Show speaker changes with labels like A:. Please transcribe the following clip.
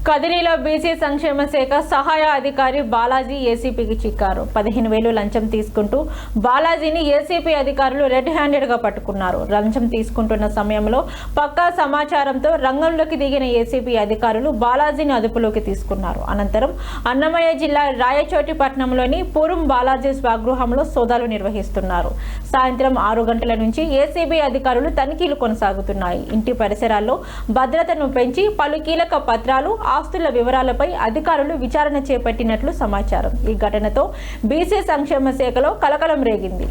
A: కదిరిలో BC సంక్షేమ శాఖ సహాయ అధికారి బాలాజీ ఏసీపీకి చిక్కారు. 15,000 లంచం తీసుకుంటూ బాలాజీని ఏసీపీ అధికారులు రెడ్ హ్యాండెడ్ గా పట్టుకున్నారు. లంచం తీసుకుంటున్న సమయంలో పక్కా సమాచారంతో రంగంలోకి దిగిన ఏసీపీ అధికారులు బాలాజీని అదుపులోకి తీసుకున్నారు. అనంతరం అన్నమయ్య జిల్లా రాయచోటిపట్నంలోని పూరం బాలాజీ స్వగృహంలో సోదాలు నిర్వహిస్తున్నారు. సాయంత్రం 6 గంటల నుంచి ఏసీబీ అధికారులు తనిఖీలు కొనసాగుతున్నాయి. ఇంటి పరిసరాల్లో భద్రతను పెంచి పలు కీలక పత్రాలు, ఆస్తుల వివరాలపై అధికారులు విచారణ చేపట్టినట్లు సమాచారం. ఈ ఘటనతో బీసీ సంక్షేమ శాఖలో కలకలం రేగింది.